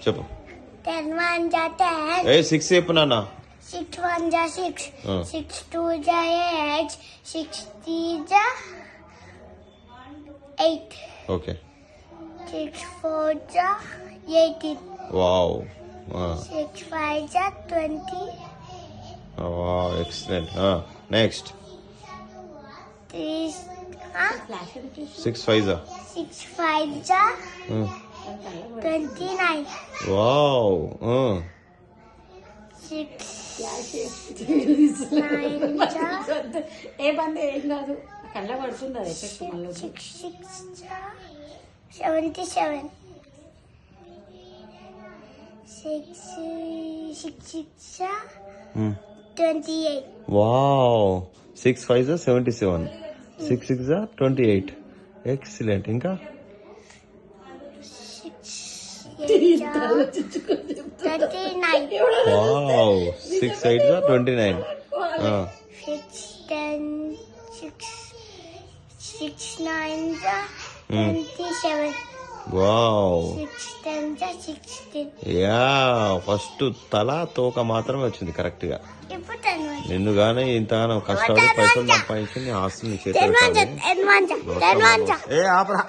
చెప్పు. 10 1 ja 10. 6 చెప్పు నాన్న. 6 1 ja 6. 6 2 ja 8. 6 3 ja 8. Okay. 6 4 ja 18. Wow. 6 5 ja 20. Wow, excellent. Next. 6 5 ja. 6 5 ja 29. Wow. 6 9 ja ఏ బండి ఏం కాదు, కళ్ళ పడుతుంది అది ఎఫెక్ట్ మళ్ళీ. 6 6 ja 77. 6 6 ja 28. Wow. 6 5 ja 77. 6 6 ja 28. Excellent. ఇంకా 6 8 ja 39. Wow. 6 8 ja 29. 6 10 6 6 9 ja 27. Wow. 6 10 ja 16. Yeah, first తల తోక మాత్రమే వచ్చింది కరెక్ట్ గా. ఇప్పుడు 10 1 నిన్ను గానీ ఇంతగానో కష్టపడి పైసలు సంపాదించి నీ ఆస్తులు నీ చేతిలో 10 1 ja 10 1 ja 10 1 ja. ఏ ఆపరా.